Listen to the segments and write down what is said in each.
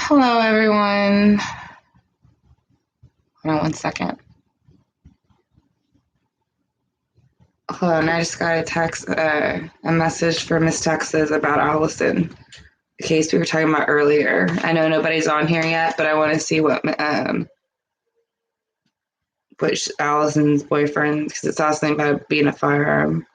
Hello, everyone. Hold on one second. Hold on, I just got a text, a message from Miss Texas about Allison, the case we were talking about earlier. I know nobody's on here yet, but I want to see what Allison's boyfriend, because it's also something about being a firearm.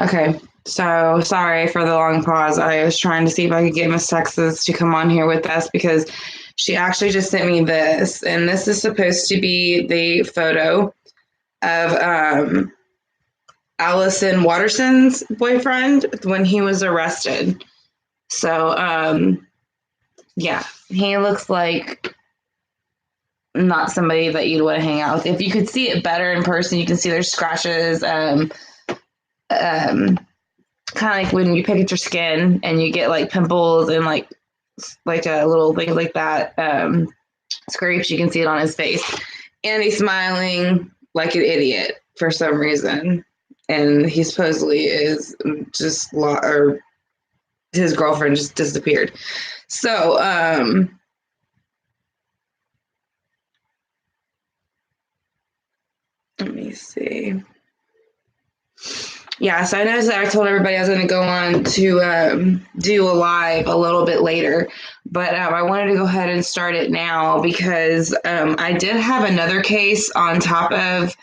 Okay, so sorry for the long pause. I was trying to see if I could get Miss Texas to come on here with us because she actually just sent me this, and this is supposed to be the photo of Allison Watterson's boyfriend when he was arrested. So, yeah, he looks like not somebody that you'd want to hang out with. If you could see it better in person, you can see there's scratches, kind of like when you pick at your skin and you get like pimples and like a little thing like that, scrapes. You can see it on his face, and he's smiling like an idiot for some reason. And he supposedly is just or his girlfriend just disappeared. So, let me see. Yeah, so I noticed that I told everybody I was going to go on to do a live a little bit later, but I wanted to go ahead and start it now because I did have another case on top of.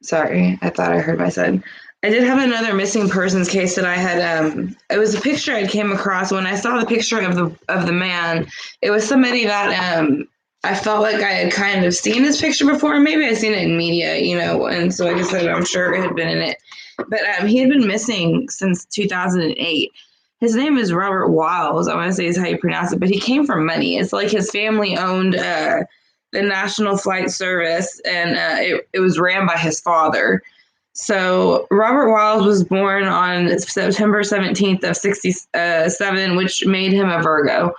Sorry, I thought I heard my son. I did have another missing persons case that I had. It was a picture I came across when I saw the picture of the man. It was somebody that I felt like I had kind of seen this picture before. Maybe I'd seen it in media, and so like I said, I'm sure it had been in it. But he had been missing since 2008. His name is Robert Wiles. I want to say is how you pronounce it, but he came from money. It's like his family owned the National Flight Service, and it was ran by his father. So Robert Wiles was born on September 17th of 67, which made him a Virgo.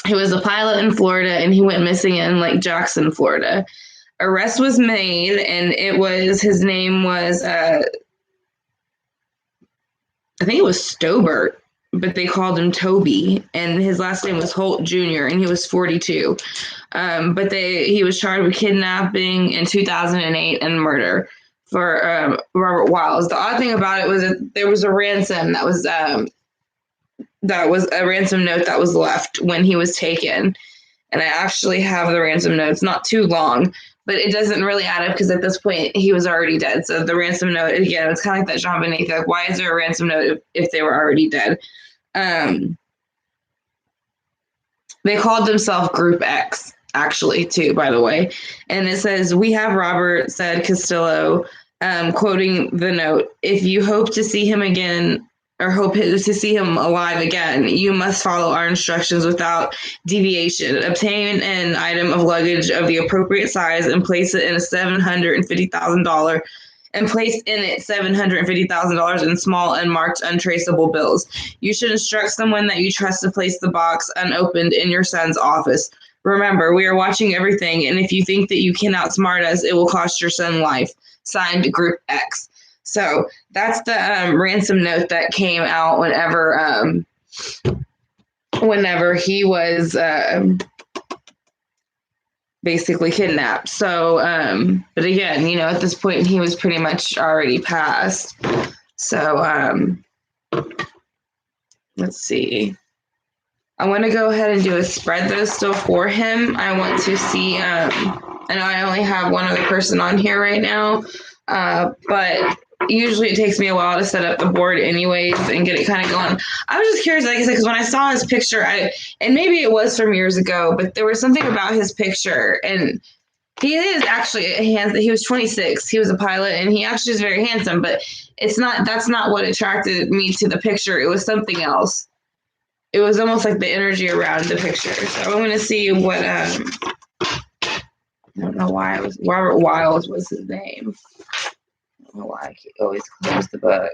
He was a pilot in Florida, and he went missing in Lake Jackson, Florida. Arrest was made, and his name was, I think it was Stobart, but they called him Toby, and his last name was Holt Jr., and he was 42. But he was charged with kidnapping in 2008 and murder for Robert Wiles. The odd thing about it was that there was a ransom that was a ransom note that was left when he was taken. And I actually have the ransom note. It's not too long, but it doesn't really add up because at this point he was already dead. So the ransom note, again, it's kind of like that Jean Benet, like, why is there a ransom note if they were already dead? They called themselves Group X, actually, too, by the way. And it says, "We have Robert," said Castillo, quoting the note, "If you hope to see him again, or hope to see him alive again, you must follow our instructions without deviation. Obtain an item of luggage of the appropriate size and place it in a $750,000 and place in it $750,000 in small, unmarked, untraceable bills. You should instruct someone that you trust to place the box unopened in your son's office. Remember, we are watching everything, and if you think that you can outsmart us, it will cost your son life. Signed, Group X." So that's the ransom note that came out whenever he was basically kidnapped. So, but again, at this point he was pretty much already passed. So, let's see. I want to go ahead and do a spread though still for him. I want to see, I know I only have one other person on here right now, but usually it takes me a while to set up the board anyways and get it kind of going. I was just curious, like I said, because when I saw his picture, and maybe it was from years ago, but there was something about his picture, and he is actually he was 26. He was a pilot, and he actually is very handsome, but that's not what attracted me to the picture. It was something else. It was almost like the energy around the picture. So I'm going to see what, I don't know why it was, Robert Wiles was his name. I don't know why I always close the book.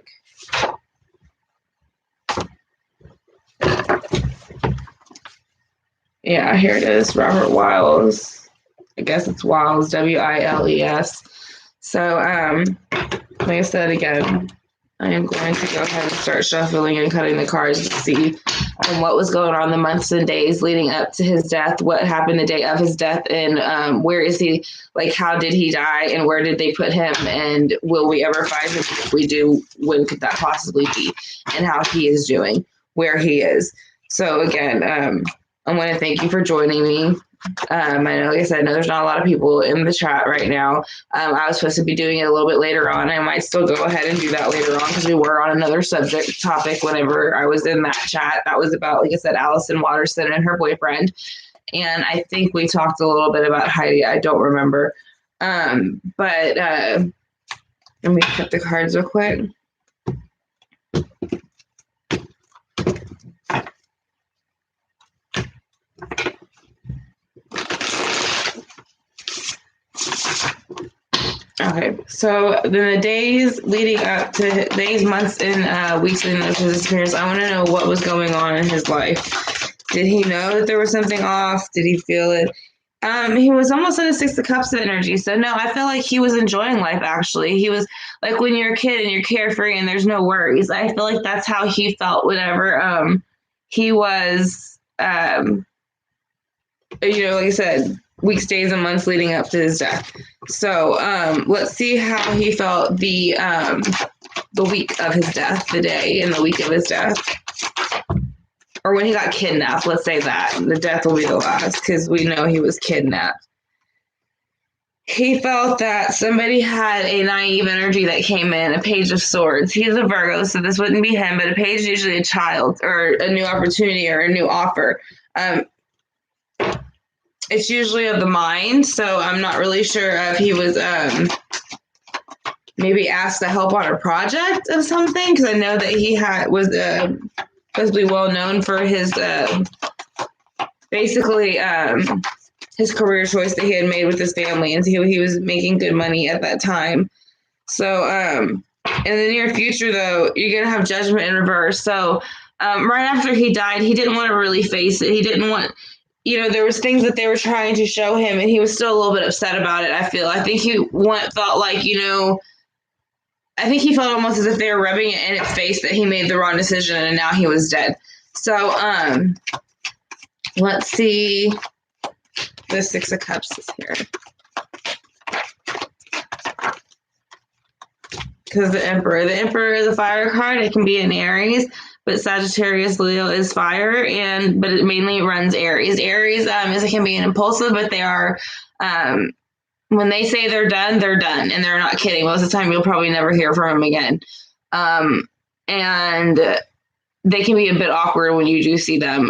Yeah, here it is, Robert Wiles. I guess it's Wiles, Wiles. So, like I said again, I am going to go ahead and start shuffling and cutting the cards to see what was going on the months and days leading up to his death, what happened the day of his death, and where is he, like how did he die and where did they put him, and will we ever find him? If we do, when could that possibly be, and how he is doing, where he is. So again, I want to thank you for joining me. I know, like I said, I know there's not a lot of people in the chat right now. I was supposed to be doing it a little bit later on. I might still go ahead and do that later on because we were on another topic whenever I was in that chat. That was about, like I said, Allison Watterson and her boyfriend. And I think we talked a little bit about Heidi. I don't remember. But let me cut the cards real quick. Okay, so then the days leading up to days, months, and weeks leading up to his disappearance, I want to know what was going on in his life. Did he know that there was something off? Did he feel it? He was almost in a Six of Cups of energy. So no, I feel like he was enjoying life. Actually, he was like when you're a kid and you're carefree and there's no worries. I feel like that's how he felt whenever he was, like I said, weeks, days, and months leading up to his death. So let's see how he felt the week of his death, the day and the week of his death. Or when he got kidnapped, let's say that. The death will be the last because we know he was kidnapped. He felt that somebody had a naive energy that came in, a Page of Swords. He's a Virgo, so this wouldn't be him, but a page is usually a child or a new opportunity or a new offer. It's usually of the mind, so I'm not really sure if he was maybe asked to help on a project of something, because I know that he was supposedly well known for his basically his career choice that he had made with his family, and he was making good money at that time. So in the near future, though, you're going to have Judgment in reverse. So right after he died, he didn't want to really face it. He didn't want... there was things that they were trying to show him, and he was still a little bit upset about it, I feel. I think he felt like, I think he felt almost as if they were rubbing it in his face that he made the wrong decision and now he was dead. So, let's see. The Six of Cups is here. Because the Emperor is a fire card. It can be an Aries, but Sagittarius, Leo is fire, but it mainly runs Aries. Aries it can be an impulsive, but they are when they say they're done, and they're not kidding. Most of the time, you'll probably never hear from them again, and they can be a bit awkward when you do see them,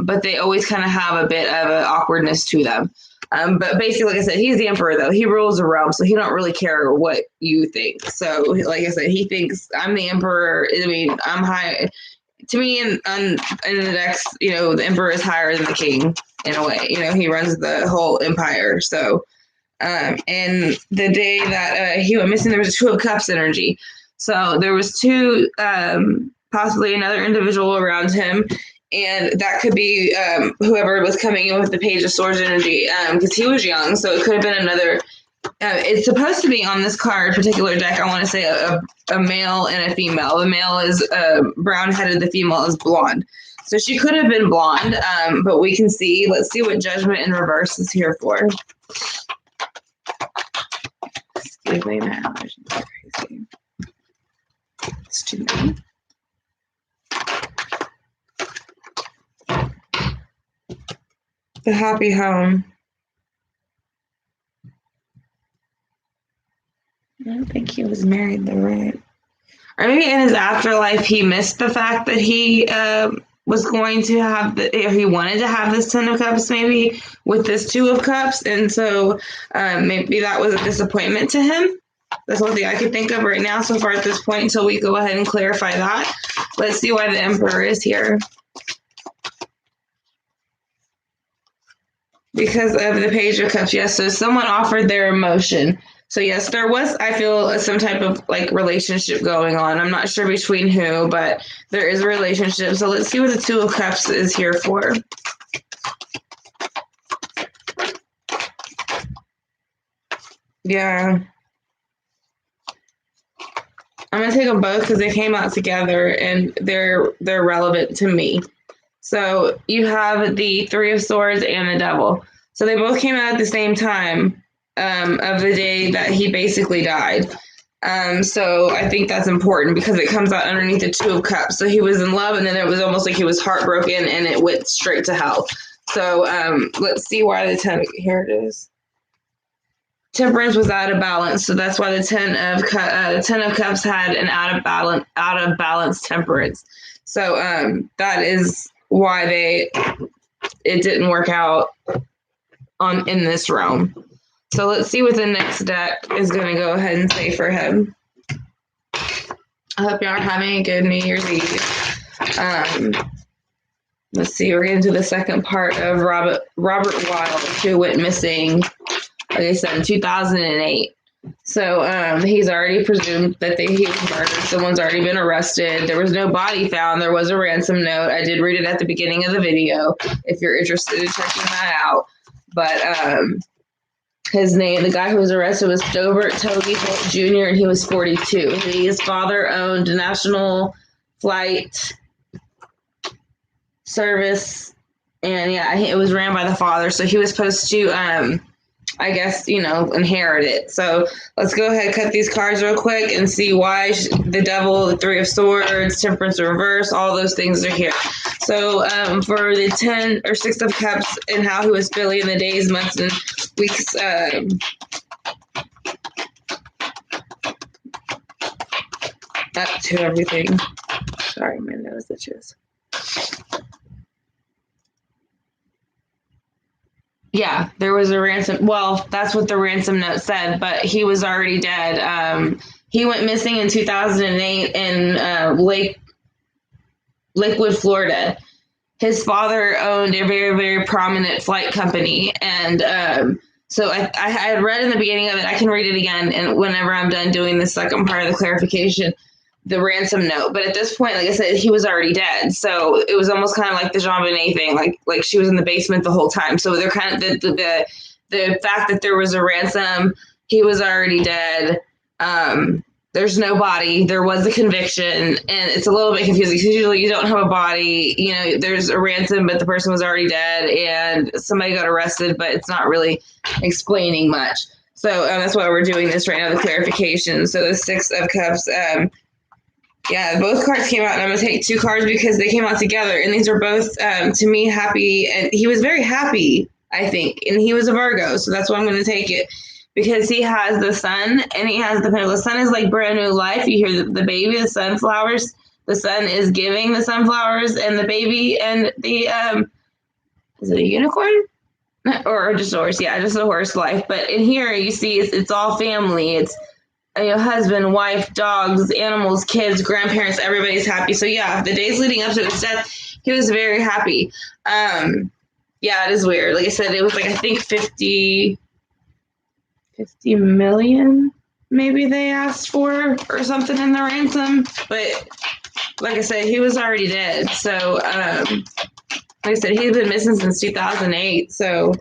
but they always kind of have a bit of an awkwardness to them. But basically, like I said, he's the Emperor, though. He rules the realm, so he don't really care what you think. So, like I said, he thinks, I'm the Emperor. I mean, I'm high. To me, in the decks, the Emperor is higher than the King, in a way. He runs the whole empire. So, and the day that he went missing, there was a Two of Cups energy. So there was two, possibly another individual around him, and that could be whoever was coming in with the Page of Swords energy, because he was young, so it could have been another. It's supposed to be on this particular deck, I want to say a male and a female. The male is brown-headed, the female is blonde. So she could have been blonde, but we can see. Let's see what Judgment in reverse is here for. Excuse me, my allergies are crazy. It's too many. The happy home. I don't think he was married though, right? Or maybe in his afterlife he missed the fact that he was going to have he wanted to have this 10 of cups maybe with this 2 of cups, and so maybe that was a disappointment to him. That's one thing I could think of right now so far at this point until we go ahead and clarify that. Let's see why the emperor is here. Because of the page of cups, yes. So someone offered their emotion. So yes, there was, I feel, some type of like relationship going on. I'm not sure between who, but there is a relationship. So let's see what the 2 of cups is here for. Yeah. I'm gonna take them both because they came out together and they're relevant to me. So you have the 3 of Swords and the Devil. So they both came out at the same time of the day that he basically died. So I think that's important because it comes out underneath the 2 of Cups. So he was in love, and then it was almost like he was heartbroken, and it went straight to hell. So let's see why the 10. Here it is. Temperance was out of balance, so that's why the 10 of Cups had an out of balance temperance. So that is why it didn't work out in this realm. So let's see what the next deck is going to go ahead and say for him. I hope y'all are having a good New Year's Eve. Let's see, we're getting to the second part of Robert Wiles, who went missing, like I said, in 2008. So he's already presumed that he was murdered. Someone's already been arrested. There was no body found. There was a ransom note. I did read it at the beginning of the video if you're interested in checking that out. But his name, the guy who was arrested, was Stobart Toby Holt Jr., and he was 42. His father owned National Flight Service, and yeah, it was ran by the father. So he was supposed to I guess, inherit it. So let's go ahead and cut these cards real quick and see why the Devil, the 3 of Swords, Temperance reverse, all those things are here. So for the 10 or 6 of Cups and how he was feeling in the days, months, and weeks. Up to everything. Sorry, my nose itches. Yeah, there was a ransom. Well, that's what the ransom note said, but he was already dead. He went missing in 2008 in Lakewood, Florida. His father owned a very, very prominent flight company. And so I had read in the beginning of it, I can read it again, and whenever I'm done doing the second part of the clarification, the ransom note. But at this point, like I said, he was already dead. So it was almost kind of like the JonBenet thing, like she was in the basement the whole time. So they're kind of the fact that there was a ransom, he was already dead. There's no body. There was a conviction, and it's a little bit confusing because usually you don't have a body. There's a ransom, but the person was already dead, and somebody got arrested, but it's not really explaining much. So that's why we're doing this right now, the clarification. So the 6 of Cups. Yeah, both cards came out, and I'm going to take 2 cards because they came out together, and these are both, to me, happy, and he was very happy, I think, and he was a Virgo, so that's why I'm going to take it, because he has the sun, and he has the pentacle. The sun is like brand new life. You hear the baby, the sunflowers. The sun is giving the sunflowers, and the baby, and the, is it a unicorn? Or just a horse, yeah, just a horse life, but in here, you see, it's all family. It's husband, wife, dogs, animals, kids, grandparents, everybody's happy. So yeah, the days leading up to his death, he was very happy. Yeah, it is weird. Like I said, it was like, I think 50 million maybe they asked for or something in the ransom. But like I said, he was already dead. So like I said, he's been missing since 2008. So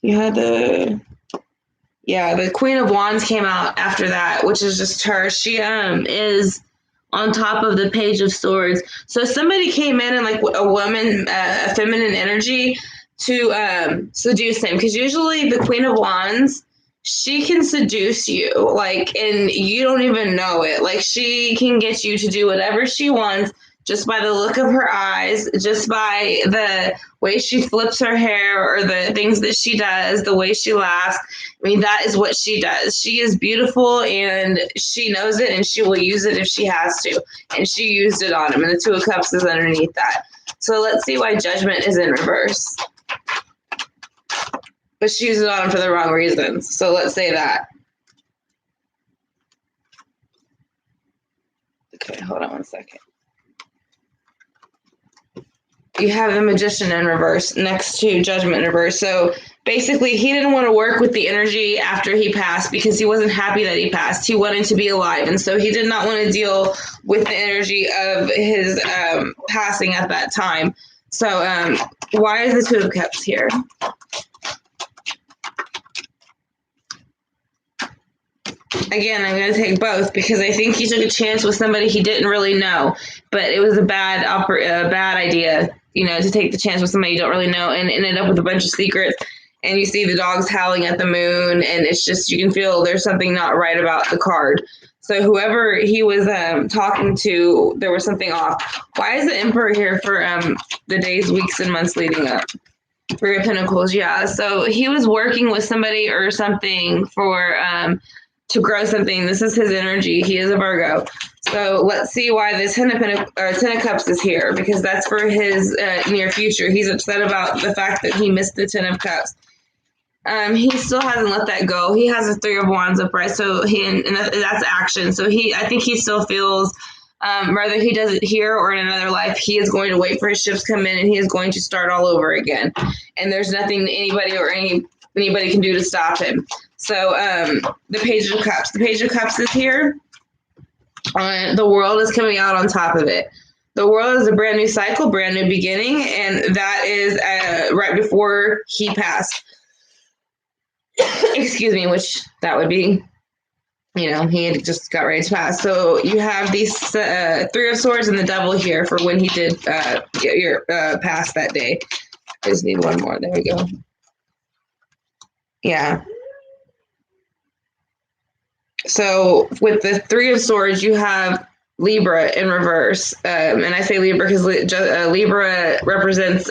you had the Queen of Wands came out after that, which is just her. She is on top of the Page of Swords. So somebody came in and like a woman, a feminine energy to seduce him. Because usually the Queen of Wands, she can seduce you, like, and you don't even know it. Like, she can get you to do whatever she wants just by the look of her eyes, just by the way she flips her hair or the things that she does, the way she laughs. I mean, that is what she does. She is beautiful and she knows it and she will use it if she has to. And she used it on him. And the Two of Cups is underneath that. So let's see why Judgment is in reverse. But she used it on him for the wrong reasons. So let's say that. Okay, hold on one second. You have the Magician in reverse next to Judgment in reverse. So basically, he didn't want to work with the energy after he passed because he wasn't happy that he passed. He wanted to be alive. And so he did not want to deal with the energy of his passing at that time. So why is the Two of Cups here? Again, I'm going to take both because I think he took a chance with somebody he didn't really know, but it was a bad idea, to take the chance with somebody you don't really know and ended up with a bunch of secrets. And you see the dogs howling at the moon, and it's just, you can feel there's something not right about the card. So whoever he was talking to, there was something off. Why is the Emperor here for the days, weeks, and months leading up? Three of Pentacles, yeah. So he was working with somebody or something for to grow something. This is his energy. He is a Virgo. So let's see why this Ten of Cups is here, because that's for his near future. He's upset about the fact that he missed the Ten of Cups. He still hasn't let that go. He has a Three of Wands upright, so that's action. So I think he still feels, whether he does it here or in another life, he is going to wait for his ships to come in and he is going to start all over again. And there's nothing anybody can do to stop him. So the Page of Cups. The Page of Cups is here. The World is coming out on top of it. The World is a brand new cycle, brand new beginning, and that is right before he passed. Excuse me, which that would be, he had just got ready to pass. So you have these Three of Swords and the Devil here for when he did get your pass that day. I just need one more. There we go. Yeah. So with the Three of Swords, you have Libra in reverse. And I say Libra because Libra represents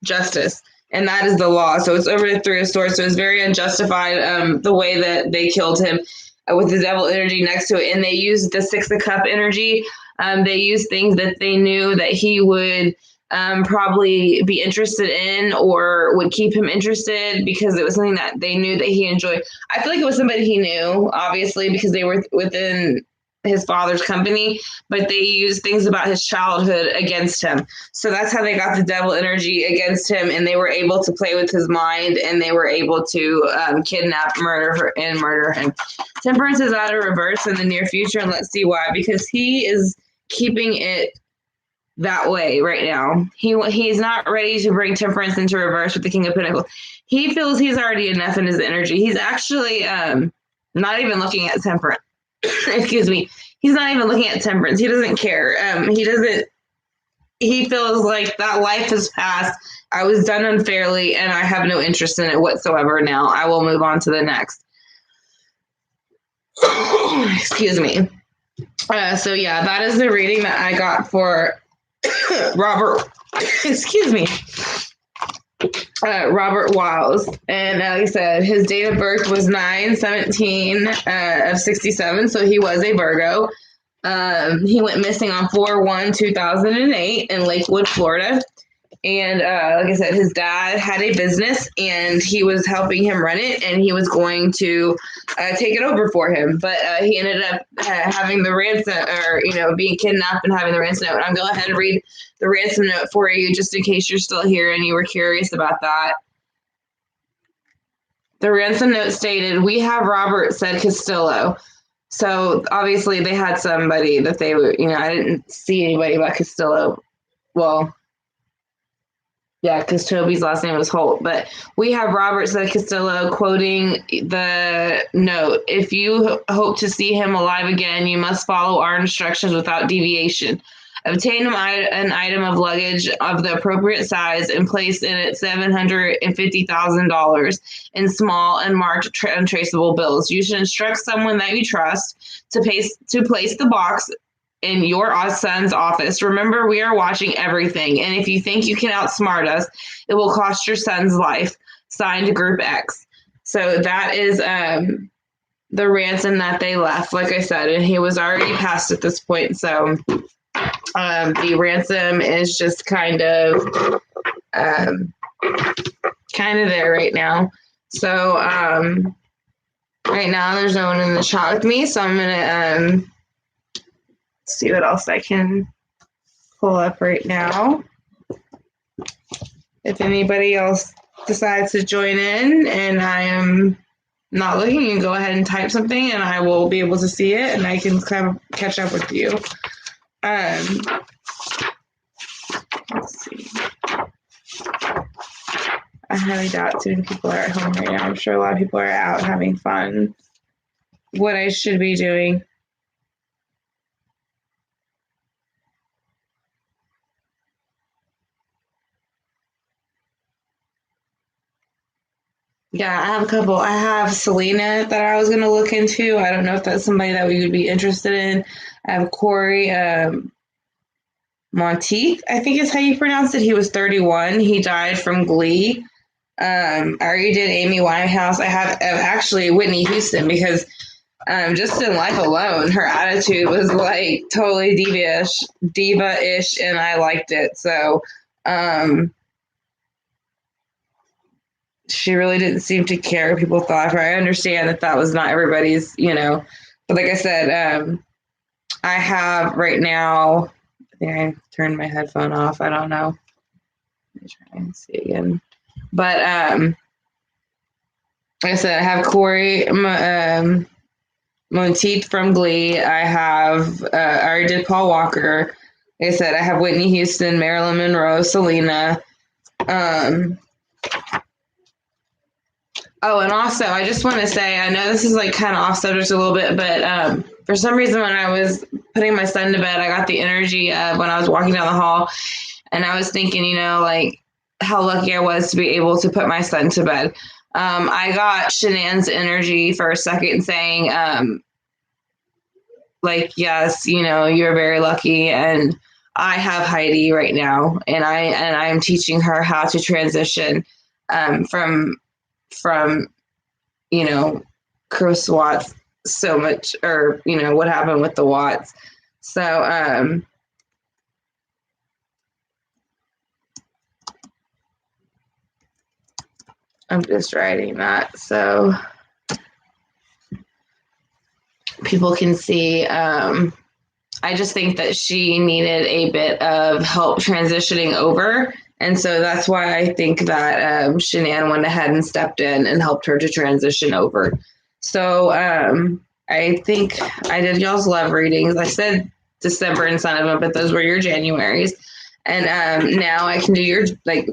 justice. And that is the law. So it's over the Three of Swords. So it's very unjustified the way that they killed him with the devil energy next to it. And they used the Six of Cup energy. They used things that they knew that he would probably be interested in or would keep him interested because it was something that they knew that he enjoyed. I feel like it was somebody he knew, obviously, because they were within his father's company, but they used things about his childhood against him. So that's how they got the devil energy against him, and they were able to play with his mind, and they were able to kidnap, murder him. Temperance is out of reverse in the near future, and let's see why. Because he is keeping it that way right now. He's not ready to bring Temperance into reverse with the King of Pentacles. He feels he's already enough in his energy. He's actually not even looking at Temperance. Excuse me. He's not even looking at Temperance. He doesn't care. He feels like that life has passed. I was done unfairly and I have no interest in it whatsoever now. I will move on to the next. Excuse me. So yeah, that is the reading that I got for Robert. Excuse me. Robert Wiles. And like I said, his date of birth was 9/17 of 67, so he was a Virgo. He went missing on 4/1/2008 in Lakewood, Florida. And like I said, his dad had a business and he was helping him run it, and he was going to take it over for him. But he ended up having the ransom, or, being kidnapped and having the ransom note. And I'll go ahead and read the ransom note for you just in case you're still here and you were curious about that. The ransom note stated, "We have Robert," said Castillo. So obviously they had somebody that they were, I didn't see anybody about Castillo. Well, yeah, because Toby's last name was Holt. But we have Robert, said Castillo, quoting the note. "If you hope to see him alive again, you must follow our instructions without deviation. Obtain an item of luggage of the appropriate size and place in it $750,000 in small and marked untraceable bills. You should instruct someone that you trust to place the box in your son's office. Remember, we are watching everything, and if you think you can outsmart us, it will cost your son's life. Signed, Group X. So that is the ransom that they left, like I said, and he was already passed at this point. So the ransom is just kind of there right now. So right now there's no one in the chat with me, so I'm gonna see what else I can pull up right now. If anybody else decides to join in and I am not looking, you can go ahead and type something and I will be able to see it and I can kind of catch up with you. Let's see. I highly doubt too many people are at home right now. I'm sure a lot of people are out having fun. What I should be doing. Yeah, I have a couple. I have Selena that I was going to look into. I don't know if that's somebody that we would be interested in. I have Corey Monteith, I think is how you pronounce it. He was 31. He died from Glee. I already did Amy Winehouse. I have actually Whitney Houston because just in life alone, her attitude was like totally diva-ish, and I liked it. So she really didn't seem to care what people thought of her. I understand that was not everybody's, but like I said, I have right now, I think I turned my headphone off. I don't know. Let me try and see again. But like I said, I have Corey Monteith from Glee. I have, I already did Paul Walker. Like I said, I have Whitney Houston, Marilyn Monroe, Selena. Oh, and also, I just want to say, I know this is like kind of off subject a little bit, but for some reason when I was putting my son to bed, I got the energy of when I was walking down the hall, and I was thinking, like how lucky I was to be able to put my son to bed. I got Shanann's energy for a second saying, like, yes, you're very lucky, and I have Heidi right now, and I'm teaching her how to transition from Chris Watts so much, or what happened with the Watts. So I'm just writing that so people can see. I just think that she needed a bit of help transitioning over. And so that's why I think that Shanann went ahead and stepped in and helped her to transition over. So I think I did y'all's love readings. I said December and some of them, but those were your Januaries. And now I can do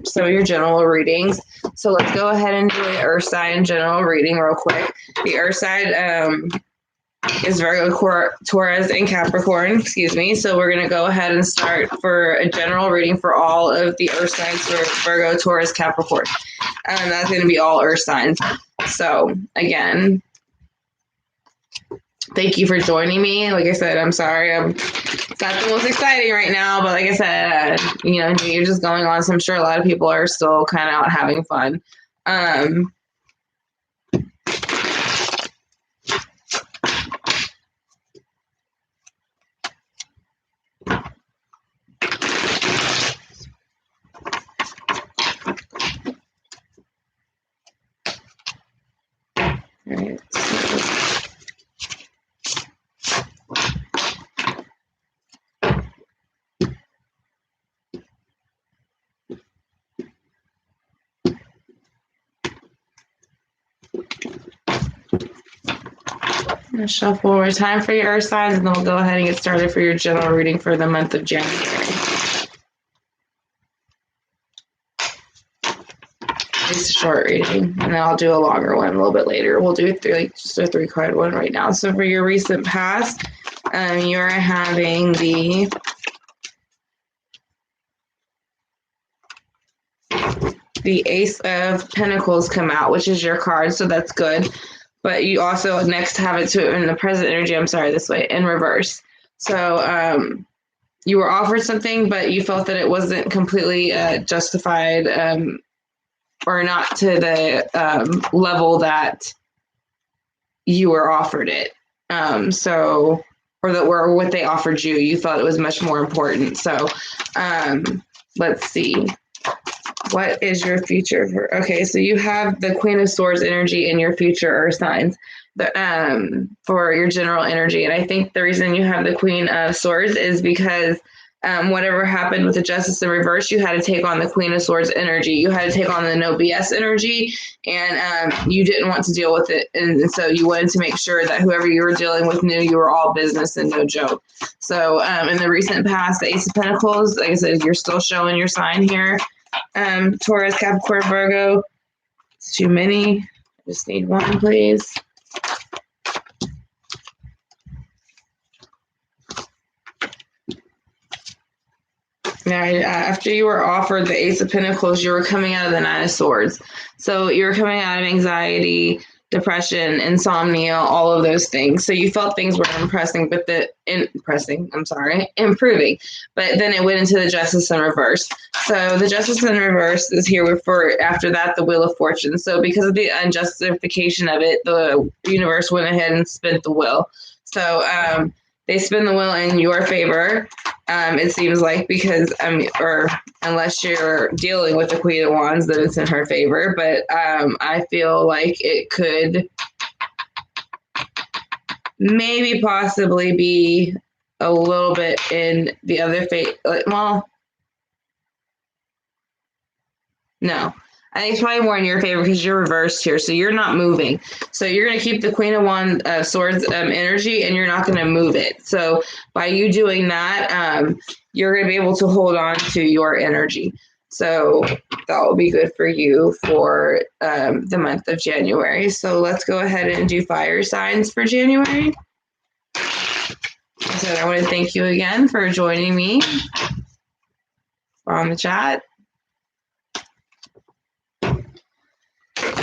some of your general readings. So let's go ahead and do an Earth sign general reading real quick. The Earth sign is Virgo, Taurus, and Capricorn, So we're going to go ahead and start for a general reading for all of the Earth signs for Virgo, Taurus, Capricorn. And that's going to be all Earth signs. So again, thank you for joining me. Like I said, I'm sorry. It's not the most exciting right now, but like I said, New Year's is going on, so I'm sure a lot of people are still kind of out having fun. Right. I'm going to shuffle over time for your Earth signs, and then we'll go ahead and get started for your general reading for the month of January. It's a short reading, and then I'll do a longer one a little bit later. We'll do just a 3-card one right now. So for your recent past, you're having the Ace of Pentacles come out, which is your card, so that's good. But you also next have it in the present energy, in reverse. So you were offered something, but you felt that it wasn't completely justified or not to the level that you were offered it. Or what they offered you, you thought it was much more important. So let's see. What is your future for? Okay, so you have the Queen of Swords energy in your future Earth signs for your general energy. And I think the reason you have the Queen of Swords is because whatever happened with the Justice in reverse, you had to take on the Queen of Swords energy. You had to take on the no BS energy, and you didn't want to deal with it. And so you wanted to make sure that whoever you were dealing with knew you were all business and no joke. So in the recent past, the Ace of Pentacles, like I said, you're still showing your sign here. Taurus, Capricorn, Virgo. It's too many. I just need one, please. Now, after you were offered the Ace of Pentacles, you were coming out of the Nine of Swords. So you were coming out of anxiety, depression, insomnia, all of those things. So you felt things were improving. But then it went into the Justice in reverse. So the Justice in reverse is here for, after that, the Wheel of Fortune. So because of the unjustification of it, the universe went ahead and spent the wheel. So they spin the wheel in your favor. It seems like, because or unless you're dealing with the Queen of Wands, then it's in her favor. But I feel like it could maybe possibly be a little bit in the other favor. Well, no. I think it's probably more in your favor because you're reversed here, so you're not moving. So you're going to keep the Queen of Wands Swords energy, and you're not going to move it. So by you doing that, you're going to be able to hold on to your energy. So that will be good for you for the month of January. So let's go ahead and do fire signs for January. So I want to thank you again for joining me on the chat.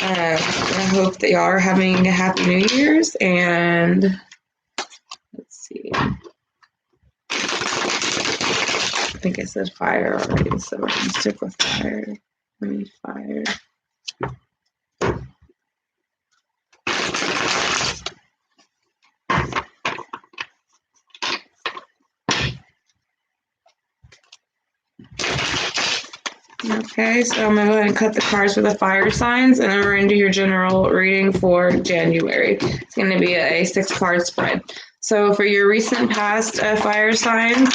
I hope that y'all are having a happy New Year's, and let's see. I think I said fire already, so we're going to stick with fire. I need fire. Okay, so I'm going to go ahead and cut the cards for the fire signs, and then we're going to do your general reading for January. It's going to be a 6-card spread. So for your recent past fire signs,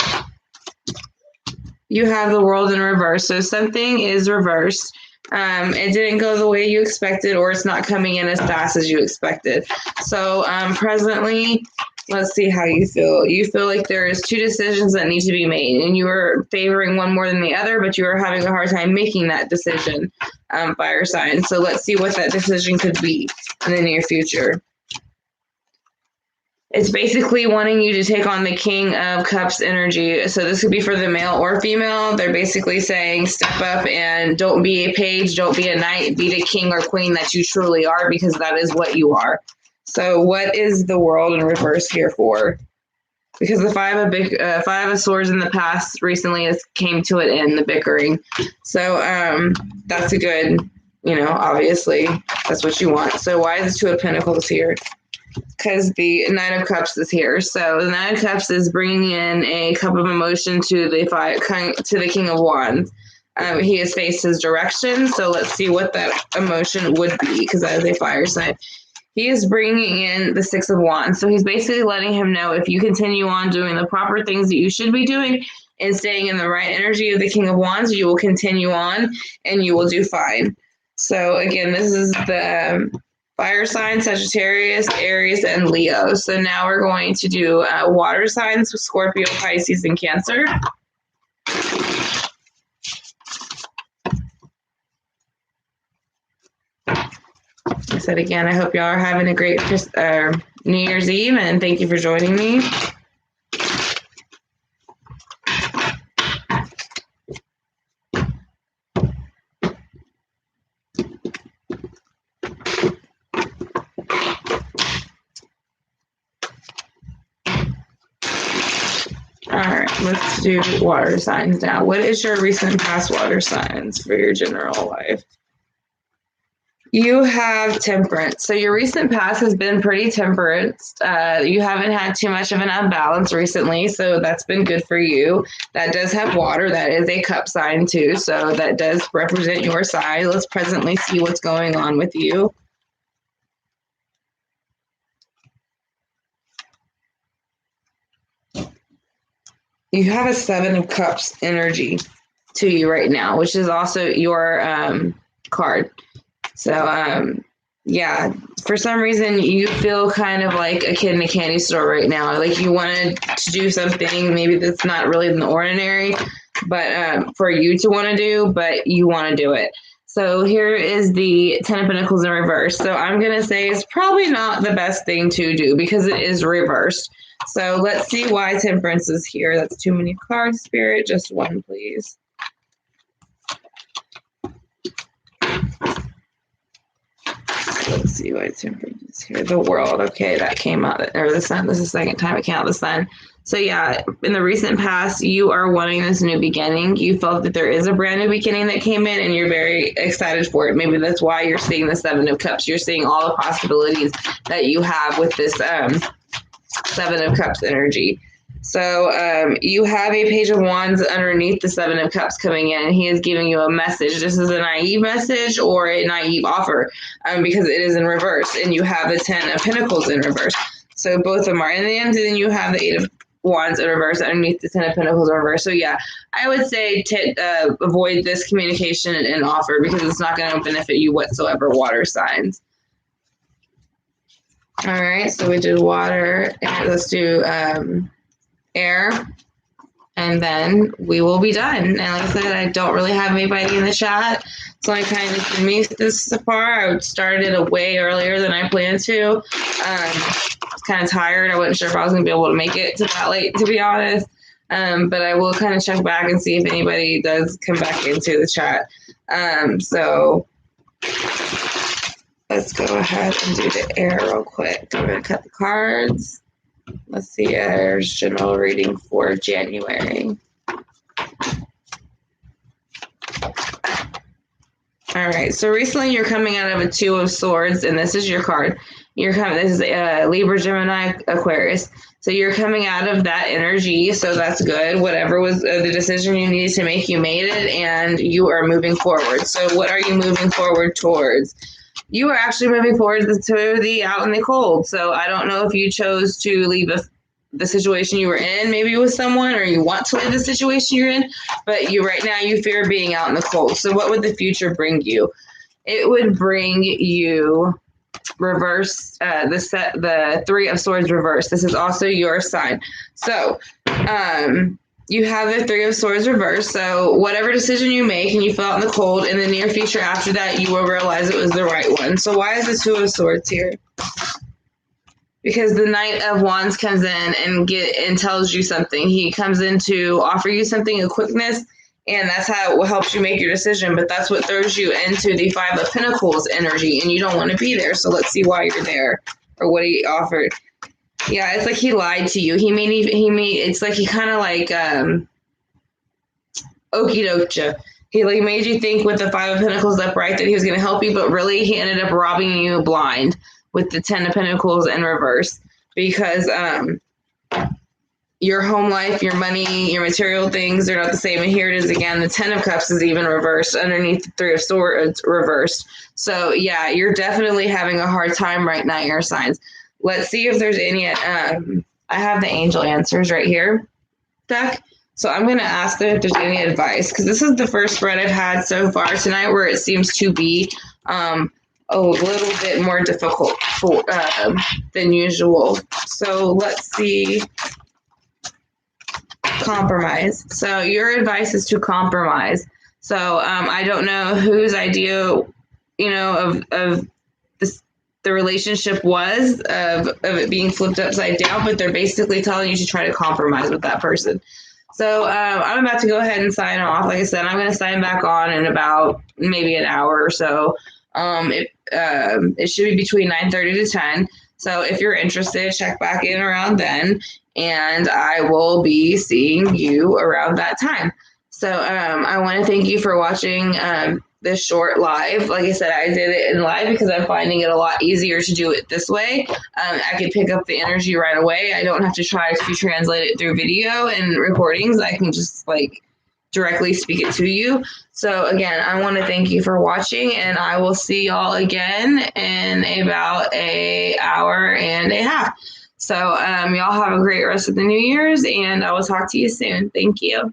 you have the World in reverse. So something is reversed. It didn't go the way you expected, or it's not coming in as fast as you expected. So presently, let's see how you feel. You feel like there is 2 decisions that need to be made, and you are favoring one more than the other, but you are having a hard time making that decision, fire sign. So let's see what that decision could be in the near future. It's basically wanting you to take on the King of Cups energy. So this could be for the male or female. They're basically saying step up and don't be a page, don't be a knight, be the king or queen that you truly are, because that is what you are. So what is the World in reverse here for? Because the Five of Swords in the past recently came to an end, the bickering. So that's a good, obviously that's what you want. So why is the Two of Pentacles here? Because the Knight of Cups is here. So the Knight of Cups is bringing in a cup of emotion to the King of Wands. He has faced his direction. So let's see what that emotion would be, because that is a fire sign. He is bringing in the Six of Wands. So he's basically letting him know, if you continue on doing the proper things that you should be doing and staying in the right energy of the King of Wands, you will continue on and you will do fine. So again, this is the fire signs: Sagittarius, Aries, and Leo. So now we're going to do water signs with Scorpio, Pisces, and Cancer. I said again, I hope y'all are having a great New Year's Eve, and thank you for joining me. All right, let's do water signs now. What is your recent past water signs for your general life? You have temperance. So your recent past has been pretty temperate. You haven't had too much of an unbalance recently, so that's been good for you. That does have water. That is a cup sign too, so that does represent your sign. Let's presently see what's going on with you. You have a Seven of Cups energy to you right now, which is also your card. So, yeah, for some reason you feel kind of like a kid in a candy store right now. Like you wanted to do something maybe that's not really in the ordinary, but for you to want to do, but you want to do it. So here is the Ten of Pentacles in reverse. So I'm going to say it's probably not the best thing to do because it is reversed. So let's see why Temperance is here. That's too many cards, Spirit. Just one, please. Let's see why Temperance is here. The World. Okay, that came out. Or the Sun. This is the second time it came out. The Sun. So yeah, in the recent past, you are wanting this new beginning. You felt that there is a brand new beginning that came in and you're very excited for it. Maybe that's why you're seeing the Seven of Cups. You're seeing all the possibilities that you have with this Seven of Cups energy. So you have a Page of Wands underneath the Seven of Cups coming in, and he is giving you a message. This is a naive message or a naive offer because it is in reverse, and you have the Ten of Pentacles in reverse. So both of them are in the end, and then you have the Eight of Wands in reverse underneath the Ten of Pentacles in reverse. So yeah, I would say avoid this communication and offer because it's not going to benefit you whatsoever, water signs. All right, so we did water, and let's do air, and then we will be done. And like I said, I don't really have anybody in the chat, so I kind of missed this so far. I started it way earlier than I planned to. I was kind of tired. I wasn't sure if I was going to be able to make it to that late, to be honest. But I will kind of check back and see if anybody does come back into the chat. So let's go ahead and do the air real quick. I'm going to cut the cards. Let's see, there's general reading for January. All right, so recently you're coming out of a Two of Swords, and this is your card. This is Libra, Gemini, Aquarius. So you're coming out of that energy, so that's good. Whatever was the decision you needed to make, you made it, and you are moving forward. So what are you moving forward towards? You are actually moving forward to the out in the cold. So I don't know if you chose to leave the situation you were in, maybe with someone, or you want to leave the situation you're in, but right now you fear being out in the cold. So what would the future bring you? It would bring you reverse the Three of Swords reverse. This is also your sign. So you have the Three of Swords reverse. So whatever decision you make and you feel out in the cold, in the near future after that, you will realize it was the right one. So why is the Two of Swords here? Because the Knight of Wands comes in and tells you something. He comes in to offer you something, a quickness, and that's how it helps you make your decision. But that's what throws you into the Five of Pentacles energy, and you don't want to be there. So let's see why you're there or what he offered. Yeah, it's like he lied to you. It's like he kind of like okie doked you. He like made you think with the Five of Pentacles upright that he was going to help you, but really he ended up robbing you blind with the Ten of Pentacles in reverse because your home life, your money, your material things, they're not the same. And here it is again. The Ten of Cups is even reversed underneath the Three of Swords reversed. So yeah, you're definitely having a hard time right now, air signs. Let's see if there's any, I have the angel answers right here, deck. So I'm going to ask them if there's any advice, because this is the first spread I've had so far tonight where it seems to be a little bit more difficult than usual. So let's see. Compromise. So your advice is to compromise. So I don't know whose idea, of the relationship was of it being flipped upside down, but they're basically telling you to try to compromise with that person. So I'm about to go ahead and sign off. Like I said, I'm going to sign back on in about maybe an hour or so. It should be between 9:30 to 10. So if you're interested, check back in around then. and I will be seeing you around that time. So I want to thank you for watching this short live. Like I said, I did it in live because I'm finding it a lot easier to do it this way. I can pick up the energy right away. I don't have to try to translate it through video and recordings. I can just like directly speak it to you. So again, I want to thank you for watching, and I will see y'all again in about an hour and a half. So y'all have a great rest of the New Year's, and I will talk to you soon. Thank you.